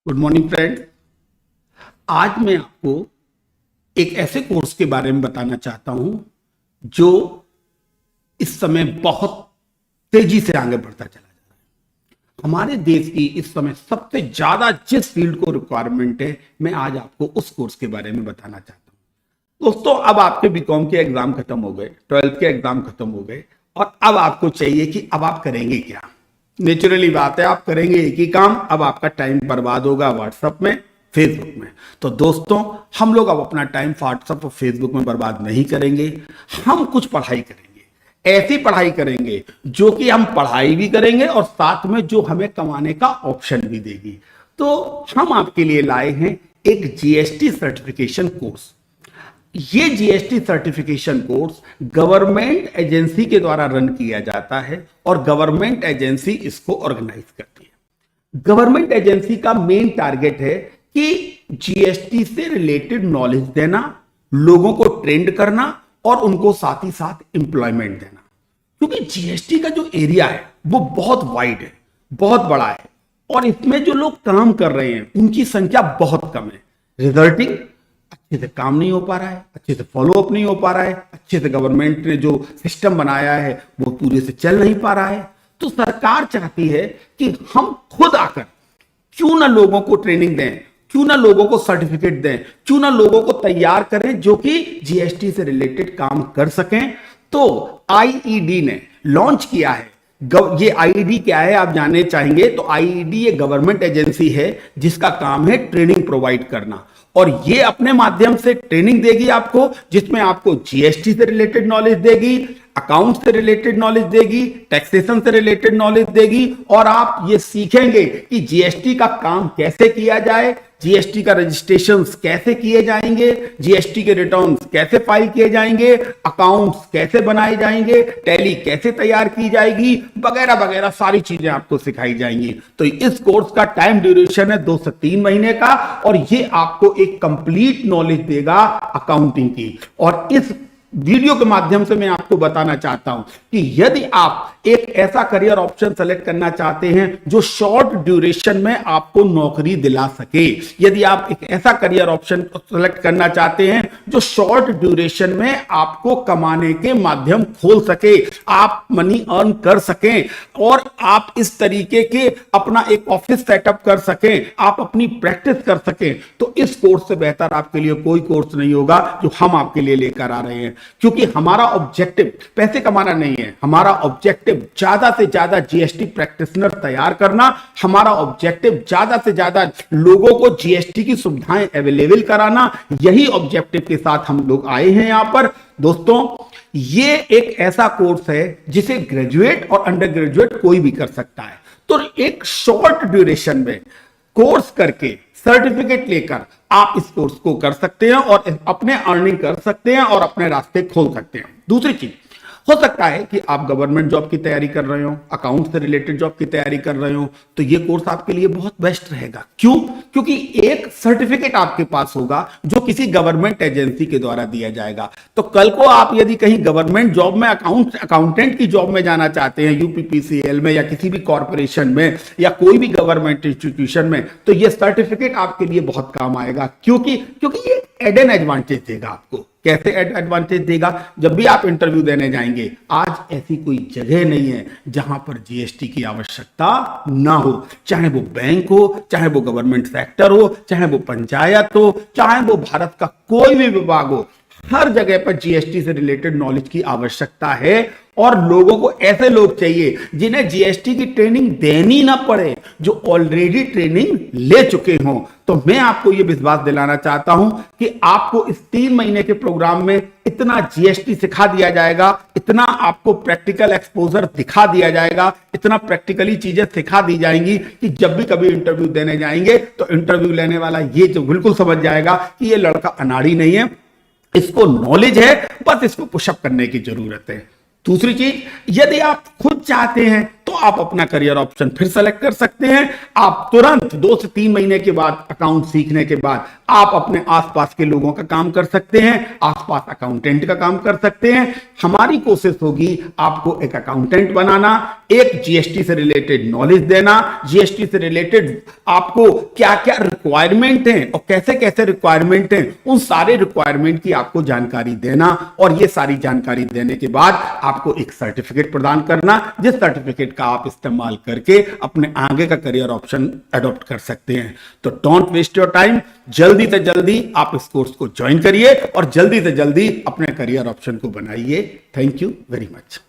Good morning friend. आज मैं आपको एक ऐसे कोर्स के बारे में बताना चाहता हूं जो इस समय बहुत तेजी से आगे बढ़ता चला जा रहा है। हमारे देश की इस समय सबसे ज्यादा जिस फील्ड को रिक्वायरमेंट है, मैं आज आपको उस कोर्स के बारे में बताना चाहता हूं। दोस्तों, अब आपके बीकॉम के एग्जाम खत्म हो गए, 12th के एग्जाम खत्म हो गए और अब आपको चाहिए कि अब आप करेंगे क्या। नेचुरली बात है, आप करेंगे एक ही काम। अब आपका टाइम बर्बाद होगा व्हाट्सएप में, फेसबुक में। तो दोस्तों, हम लोग अब अपना टाइम व्हाट्सएप और फेसबुक में बर्बाद नहीं करेंगे। हम कुछ पढ़ाई करेंगे, ऐसी पढ़ाई करेंगे जो कि हम पढ़ाई भी करेंगे और साथ में जो हमें कमाने का ऑप्शन भी देगी। तो हम आपके लिए लाए हैं एक जीएसटी सर्टिफिकेशन कोर्स। ये GST certification course government agency के द्वारा रन किया जाता है और गवर्नमेंट एजेंसी इसको ऑर्गेनाइज करती है। गवर्नमेंट एजेंसी का मेन टारगेट है कि जीएसटी से रिलेटेड नॉलेज देना, लोगों को ट्रेंड करना और उनको साथ ही साथ एम्प्लॉयमेंट देना। क्योंकि जीएसटी का जो एरिया है वो बहुत वाइड है, बहुत बड़ा है और इसमें जो लोग काम कर रहे हैं उनकी संख्या बहुत कम है। रिजल्टिंग अच्छे से काम नहीं हो पा रहा है, अच्छे से फॉलो अप नहीं हो पा रहा है, अच्छे से गवर्नमेंट ने जो सिस्टम बनाया है वो पूरे से चल नहीं पा रहा है। तो सरकार चाहती है कि हम खुद आकर क्यों ना लोगों को ट्रेनिंग दें, क्यों ना लोगों को सर्टिफिकेट दें, क्यों ना लोगों को तैयार करें जो कि जीएसटी से रिलेटेड काम कर सकें। तो आईईडी ने लॉन्च किया है। ये आईईडी क्या है आप जानना चाहेंगे, तो आईईडी ये गवर्नमेंट एजेंसी है जिसका काम है ट्रेनिंग प्रोवाइड करना और ये अपने माध्यम से ट्रेनिंग देगी आपको, जिसमें आपको जीएसटी से रिलेटेड नॉलेज देगी, अकाउंट से रिलेटेड नॉलेज देगी, टैक्सेशन से रिलेटेड नॉलेज देगी और आप ये सीखेंगे कि जीएसटी का काम कैसे किया जाए, जीएसटी का रजिस्ट्रेशन कैसे किए जाएंगे, जीएसटी के रिटर्न्स कैसे फाइल किए जाएंगे, अकाउंट्स कैसे बनाए जाएंगे, टैली कैसे तैयार की जाएगी, वगैरह वगैरह सारी चीजें आपको सिखाई जाएंगी। तो इस कोर्स का टाइम ड्यूरेशन है 2 से 3 महीने का और ये आपको एक कंप्लीट नॉलेज देगा अकाउंटिंग की। और इस वीडियो के माध्यम से मैं आपको बताना चाहता हूं कि यदि आप एक ऐसा करियर ऑप्शन सेलेक्ट करना चाहते हैं जो शॉर्ट ड्यूरेशन में आपको नौकरी दिला सके, यदि आप एक ऐसा करियर ऑप्शन सेलेक्ट करना चाहते हैं जो शॉर्ट ड्यूरेशन में आपको कमाने के माध्यम खोल सके, आप मनी अर्न कर सकें और आप इस तरीके के अपना एक ऑफिस सेटअप कर सकें, आप अपनी प्रैक्टिस कर सकें, तो इस कोर्स से बेहतर आपके लिए कोई कोर्स नहीं होगा जो हम आपके लिए लेकर आ रहे हैं। क्योंकि हमारा ऑब्जेक्टिव पैसे कमाना नहीं है, हमारा ऑब्जेक्टिव ज्यादा से ज्यादा जीएसटी प्रैक्टिशनर तैयार करना, हमारा ऑब्जेक्टिव ज्यादा से ज्यादा लोगों को जीएसटी की सुविधाएं अवेलेबल कराना। यही ऑब्जेक्टिव के साथ हम लोग आए हैं यहां पर। दोस्तों, ये एक ऐसा कोर्स है जिसे ग्रेजुएट और अंडर ग्रेजुएट कोई भी कर सकता है। तो एक शॉर्ट ड्यूरेशन में कोर्स करके सर्टिफिकेट लेकर आप इस कोर्स को कर सकते हैं और अपने अर्निंग कर सकते हैं और अपने रास्ते खोल सकते हैं। दूसरी चीज, हो सकता है कि आप गवर्नमेंट जॉब की तैयारी कर रहे हो, अकाउंट से रिलेटेड जॉब की तैयारी कर रहे हो, तो ये कोर्स आपके लिए बहुत बेस्ट रहेगा। क्यों? क्योंकि एक सर्टिफिकेट आपके पास होगा जो किसी गवर्नमेंट एजेंसी के द्वारा दिया जाएगा। तो कल को आप यदि कहीं गवर्नमेंट जॉब में अकाउंटेंट की जॉब में जाना चाहते हैं, यूपीपीसीएल में या किसी भी कॉर्पोरेशन में या कोई भी गवर्नमेंट इंस्टीट्यूशन में, तो ये सर्टिफिकेट आपके लिए बहुत काम आएगा। क्योंकि ये एड एन एडवांटेज देगा आपको। कैसे एडवांटेज देगा? जब भी आप इंटरव्यू देने जाएंगे, आज ऐसी कोई जगह नहीं है जहां पर जीएसटी की आवश्यकता ना हो, चाहे वो बैंक हो, चाहे वो गवर्नमेंट सेक्टर हो, चाहे वो पंचायत हो, चाहे वो भारत का कोई भी विभाग हो, हर जगह पर जीएसटी से रिलेटेड नॉलेज की आवश्यकता है। और लोगों को ऐसे लोग चाहिए जिन्हें जीएसटी की ट्रेनिंग देनी ना पड़े, जो ऑलरेडी ट्रेनिंग ले चुके हों। तो मैं आपको यह विश्वास दिलाना चाहता हूं कि आपको इस 3 महीने के प्रोग्राम में इतना जीएसटी सिखा दिया जाएगा, इतना आपको प्रैक्टिकल एक्सपोजर दिखा दिया जाएगा, इतना प्रैक्टिकली चीजें सिखा दी जाएंगी कि जब भी कभी इंटरव्यू देने जाएंगे तो इंटरव्यू लेने वाला ये जो बिल्कुल समझ जाएगा कि ये लड़का अनाड़ी नहीं है, इसको नॉलेज है, बस इसको पुशअप करने की जरूरत है। दूसरी चीज, यदि आप खुद चाहते हैं तो आप अपना करियर ऑप्शन फिर सेलेक्ट कर सकते हैं। आप तुरंत 2 से 3 महीने के बाद अकाउंट सीखने के बाद आप अपने आसपास के लोगों का काम कर सकते हैं, आसपास अकाउंटेंट का काम कर सकते हैं। हमारी कोशिश होगी आपको एक अकाउंटेंट बनाना, एक जीएसटी से रिलेटेड नॉलेज देना, जीएसटी से रिलेटेड आपको क्या क्या रिक्वायरमेंट है और कैसे कैसे रिक्वायरमेंट है, उन सारे रिक्वायरमेंट की आपको जानकारी देना, और ये सारी जानकारी देने के बाद आपको एक सर्टिफिकेट प्रदान करना, जिस सर्टिफिकेट का आप इस्तेमाल करके अपने आगे का करियर ऑप्शन अडॉप्ट कर सकते हैं। तो डोंट वेस्ट योर टाइम, जल्दी से जल्दी आप इस कोर्स को ज्वाइन करिए और जल्दी से जल्दी अपने करियर ऑप्शन को बनाइए। Thank you very much.